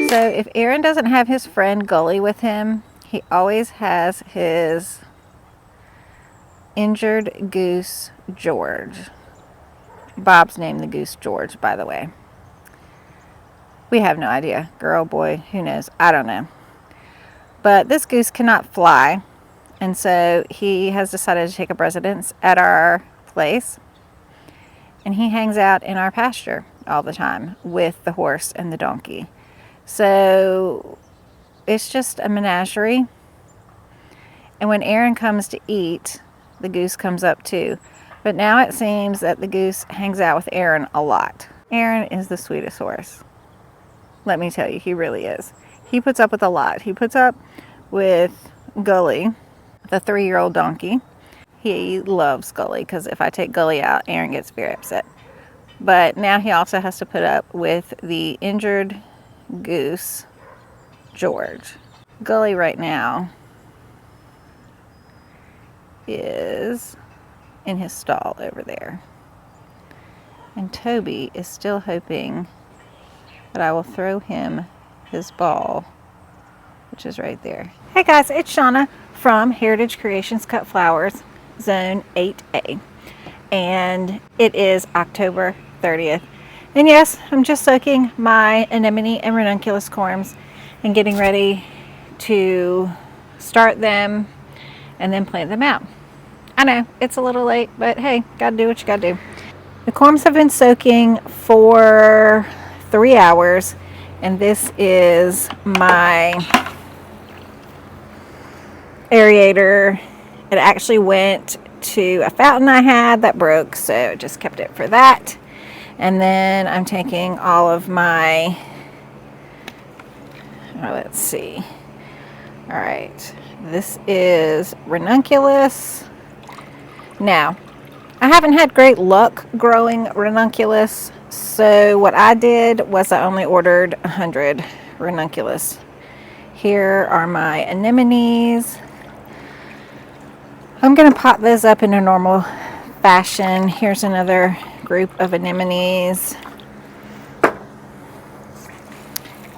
So if Aaron doesn't have his friend Gully with him, he always has his injured goose George. Bob's named the goose George, by the way. We have no idea. Girl, boy, who knows? I don't know. But this goose cannot fly, and so he has decided to take up residence at our place, and he hangs out in our pasture all the time with the horse and the donkey. So it's just a menagerie. And when Aaron comes to eat, the goose comes up too. But now it seems that the goose hangs out with Aaron a lot. Aaron is the sweetest horse. Let me tell you, he really is. He puts up with a lot. He puts up with Gully, the 3-year-old donkey. He loves Gully because if I take Gully out, Aaron gets very upset. But now he also has to put up with the injured goose, George. Gully right now is in his stall over there. And Toby is still hoping that I will throw him his ball, which is right there. Hey guys, it's Shauna from Heritage Creations Cut Flowers, Zone 8A. And it is October 30th. And yes, I'm just soaking my Anemone and Ranunculus corms and getting ready to start them and then plant them out. I know, it's a little late, but hey, gotta do what you gotta do. The corms have been soaking for 3 hours, and this is my aerator. It actually went to a fountain I had that broke, so I just kept it for that. And then I'm taking all of my, let's see. All right, this is Ranunculus. Now, I haven't had great luck growing Ranunculus, so what I did was I only ordered 100 Ranunculus. Here are my anemones. I'm going to pot those up in a normal fashion. Here's another group of anemones.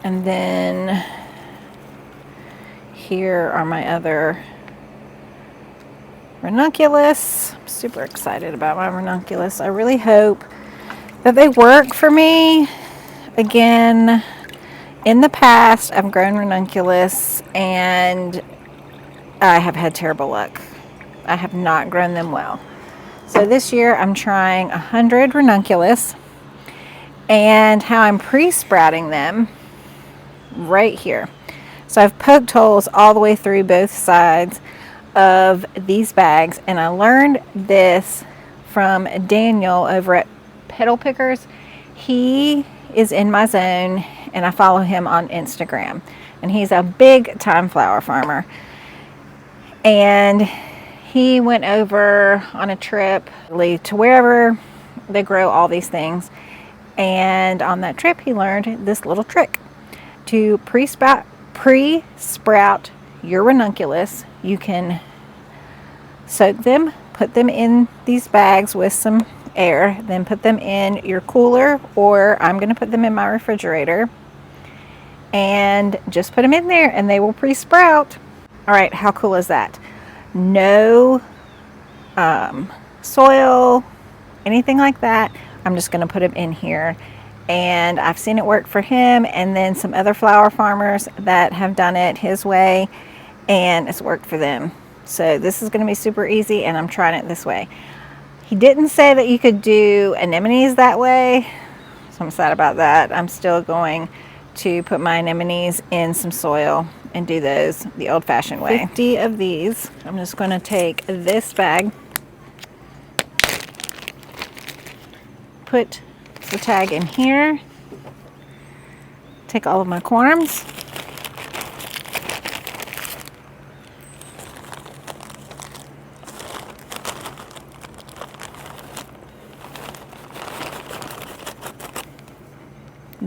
And then here are my other Ranunculus. I'm super excited about my Ranunculus. I really hope that they work for me. Again, in the past, I've grown Ranunculus and I have had terrible luck. I have not grown them well. So this year I'm trying 100 Ranunculus, and how I'm pre-sprouting them right here. So I've poked holes all the way through both sides of these bags, and I learned this from Daniel over at Petal Pickers. He is in my zone and I follow him on Instagram, and he's a big time flower farmer, and he went over on a trip to wherever they grow all these things, and on that trip he learned this little trick to pre-sprout your Ranunculus. You can soak them, put them in these bags with some air, then put them in your cooler, or I'm going to put them in my refrigerator, and just put them in there and they will pre-sprout. All right, how cool is that? No soil, anything like that. I'm just going to put them in here, and I've seen it work for him and then some other flower farmers that have done it his way, and it's worked for them. So this is going to be super easy, and I'm trying it this way. He didn't say that you could do anemones that way, so I'm sad about that. I'm still going to put my anemones in some soil and do those the old-fashioned way. 50 of these. I'm just going to take this bag, put the tag in here, take all of my corms,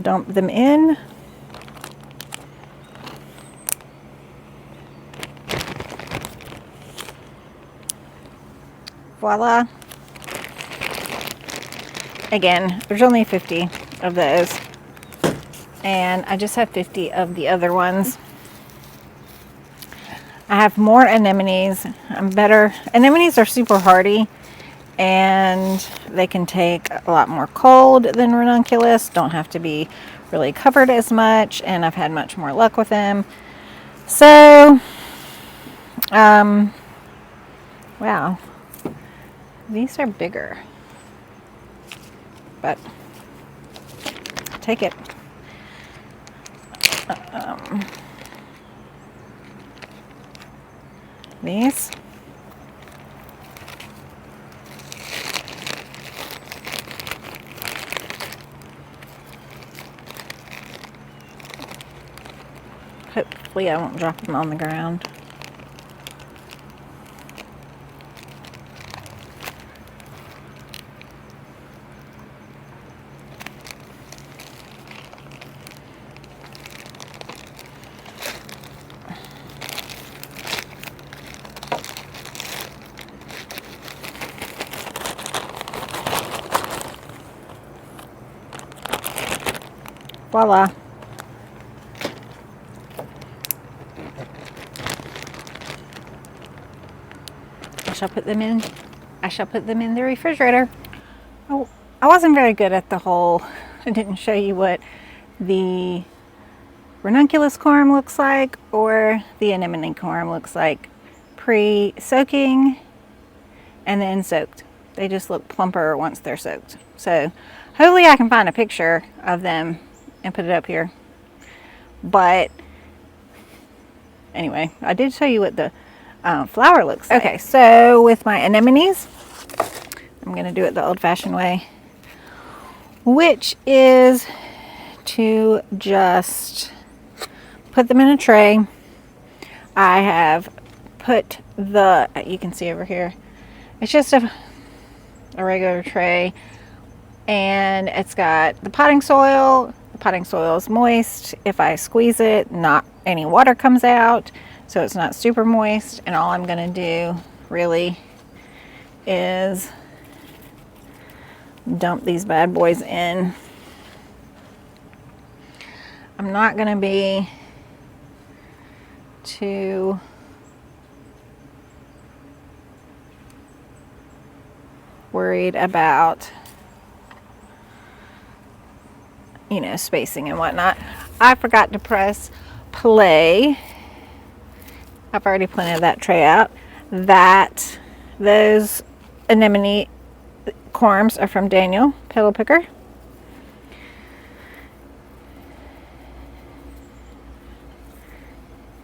dump them in. Voila. Again, there's only 50 of those. and I just have 50 of the other ones. I have more anemones. Anemones are super hardy, and they can take a lot more cold than ranunculus. Don't have to be really covered as much, and I've had much more luck with them. So, wow, these are bigger, but take it. These. Hopefully I won't drop them on the ground. Voila. I shall put them in the refrigerator. Oh, I wasn't very good at the whole, I didn't show you what the ranunculus corm looks like or the anemone corm looks like pre-soaking and then soaked. They just look plumper once they're soaked. So hopefully I can find a picture of them and put it up here. But anyway, I did show you what the flower looks like. Okay, so with my anemones, I'm going to do it the old-fashioned way, which is to just put them in a tray. I have put you can see over here, it's just a regular tray, and it's got the potting soil. The potting soil is moist. If I squeeze it, not any water comes out, so it's not super moist. And all I'm going to do really is dump these bad boys in. I'm not going to be too worried about, you know, spacing and whatnot. I forgot to press play. I've already planted that tray out. Those anemone corms are from Daniel Petal Picker.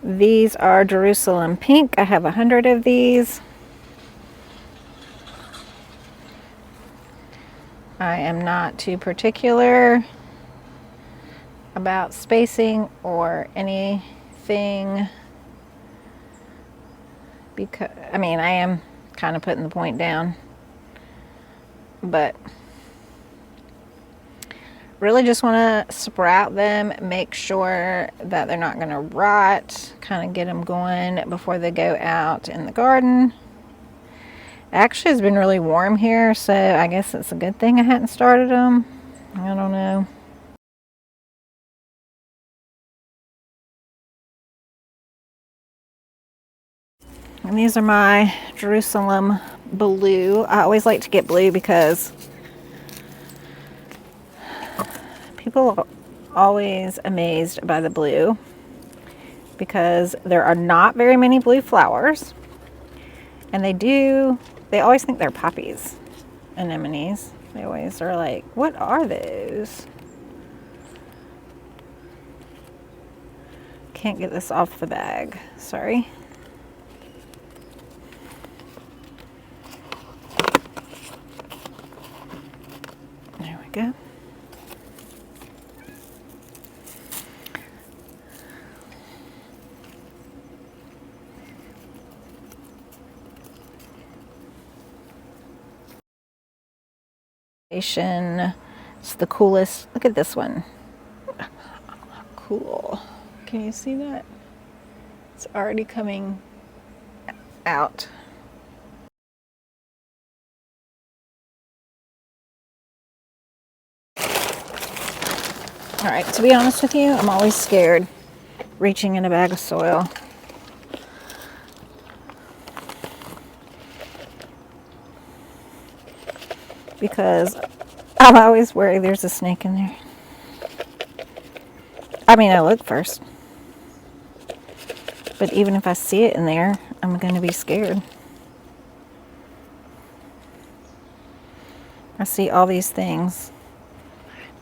These are Jerusalem pink. I have 100 of these. I am not too particular about spacing or anything, because I mean, I am kind of putting the point down, but really just want to sprout them, make sure that they're not going to rot, kind of get them going before they go out in the garden. Actually, it's been really warm here, so I guess it's a good thing I hadn't started them. I don't know. And these are my Jerusalem blue. I always like to get blue because people are always amazed by the blue, because there are not very many blue flowers, and they always think they're poppies, anemones. They always are like, what are those? Can't get this off the bag, sorry. There we go. It's the coolest. Look at this one. Cool. Can you see that? It's already coming out. All right, to be honest with you, I'm always scared reaching in a bag of soil. Because I'm always worried there's a snake in there. I mean, I look first. But even if I see it in there, I'm going to be scared. I see all these things.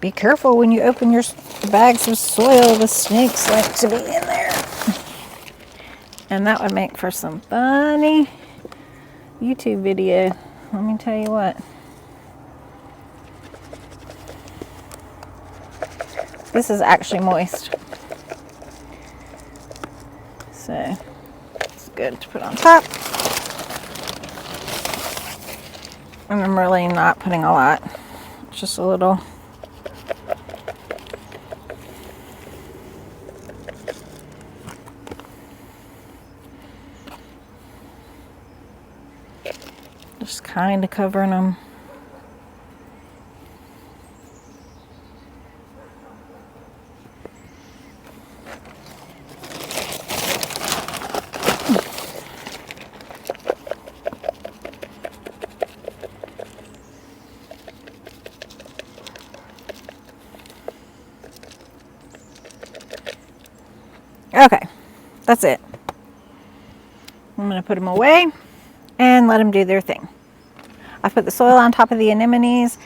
Be careful when you open your bags of soil. The snakes like to be in there. And that would make for some funny YouTube video. Let me tell you what. This is actually moist. So it's good to put on top. And I'm really not putting a lot. Just a little. Just kind of covering them. Okay, that's it. I'm going to put them away and let them do their thing. I put the soil on top of the anemones,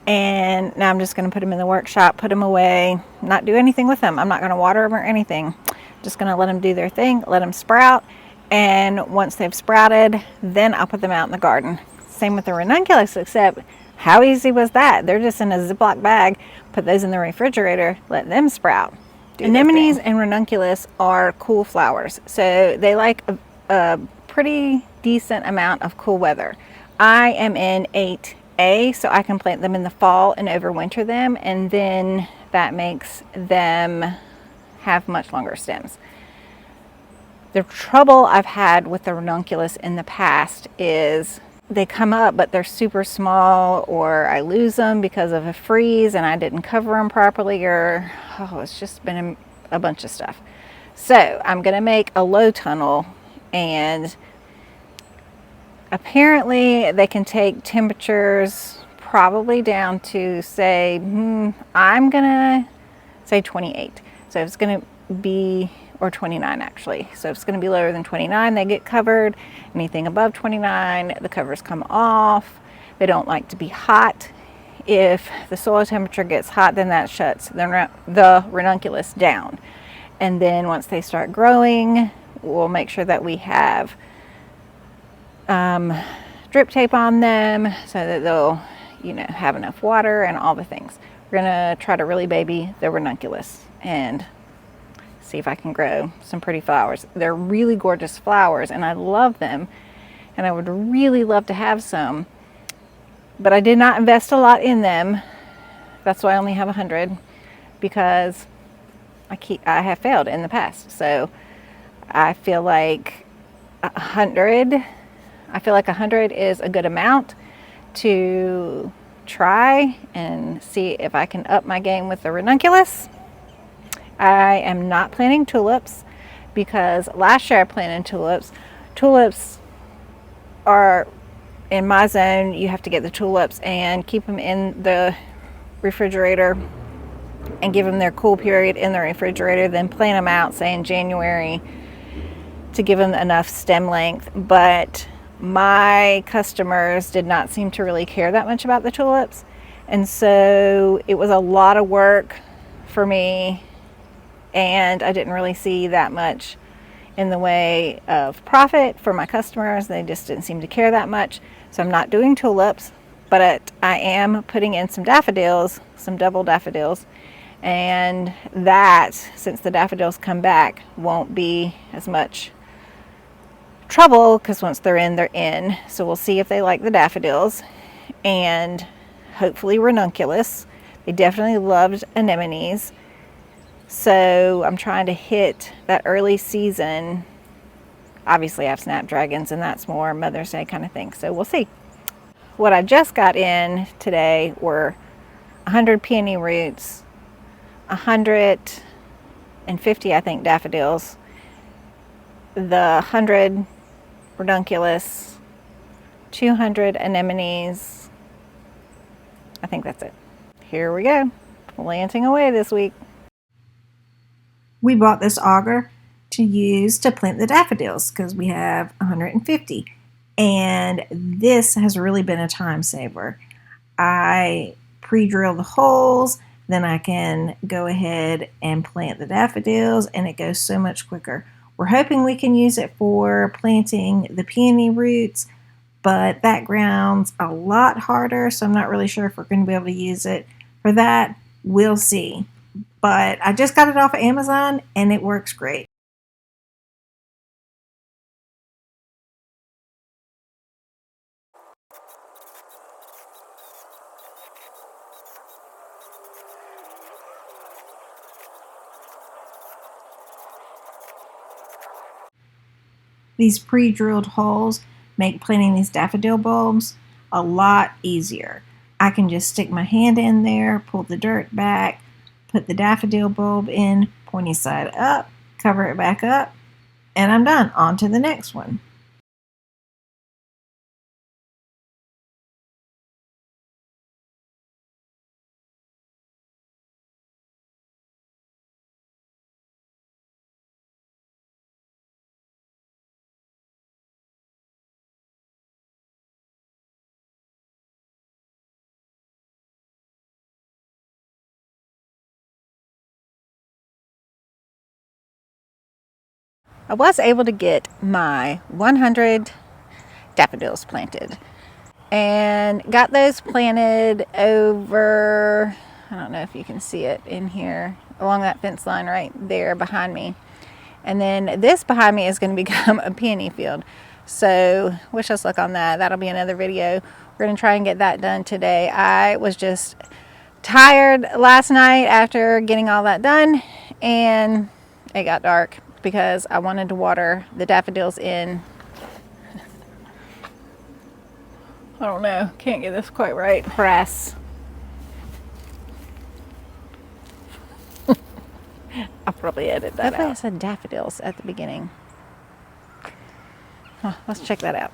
and now I'm just going to put them in the workshop, put them away, not do anything with them. I'm not going to water them or anything. Just going to let them do their thing, let them sprout, and once they've sprouted, then I'll put them out in the garden. Same with the ranunculus, except how easy was that? They're just in a Ziploc bag, put those in the refrigerator, let them sprout. Anemones and ranunculus are cool flowers, so they like a pretty decent amount of cool weather. I am in 8A, so I can plant them in the fall and overwinter them, and then that makes them have much longer stems. The trouble I've had with the ranunculus in the past is they come up, but they're super small, or I lose them because of a freeze and I didn't cover them properly, or it's just been a bunch of stuff. So I'm going to make a low tunnel, and apparently they can take temperatures probably down to, say, I'm going to say 28. So it's going to be, or 29 actually. So if it's going to be lower than 29, they get covered. Anything above 29, the covers come off. They don't like to be hot. If the soil temperature gets hot, then that shuts the ranunculus down. And then once they start growing, we'll make sure that we have drip tape on them so that they'll, have enough water and all the things. We're gonna try to really baby the ranunculus and see if I can grow some pretty flowers. They're really gorgeous flowers and I love them, and I would really love to have some, but I did not invest a lot in them. That's why I only have 100, because I have failed in the past. So I feel like 100 is a good amount to try and see if I can up my game with the ranunculus. I am not planting tulips because last year I planted tulips. Tulips are in my zone. You have to get the tulips and keep them in the refrigerator and give them their cool period in the refrigerator, then plant them out, say in January, to give them enough stem length. But my customers did not seem to really care that much about the tulips, and so it was a lot of work for me, and I didn't really see that much in the way of profit for my customers. They just didn't seem to care that much. So I'm not doing tulips, but I am putting in some daffodils, some double daffodils, and that, since the daffodils come back, won't be as much trouble, because once they're in, they're in. So we'll see if they like the daffodils, and hopefully ranunculus. They definitely loved anemones. So I'm trying to hit that early season. Obviously I have snapdragons, and that's more Mother's Day kind of thing. So we'll see. What I just got in today were 100 peony roots, 150, I think, daffodils, the 100 ranunculus, 200 anemones. I think that's it. Here we go, planting away this week. We bought this auger to use to plant the daffodils because we have 150, and this has really been a time saver. I pre-drill the holes, then I can go ahead and plant the daffodils, and it goes so much quicker. We're hoping we can use it for planting the peony roots, but that ground's a lot harder, so I'm not really sure if we're going to be able to use it for that. We'll see. But I just got it off of Amazon, and it works great. These pre-drilled holes make planting these daffodil bulbs a lot easier. I can just stick my hand in there, pull the dirt back, put the daffodil bulb in, pointy side up, cover it back up, and I'm done. On to the next one. I was able to get my 100 daffodils planted and got those planted over, I don't know if you can see it in here, along that fence line right there behind me. And then this behind me is going to become a peony field. So wish us luck on that. That'll be another video. We're going to try and get that done today. I was just tired last night after getting all that done, and it got dark because I wanted to water the daffodils in. I don't know, can't get this quite right. Press. I'll probably edit that out. I said daffodils at the beginning. Huh, let's check that out.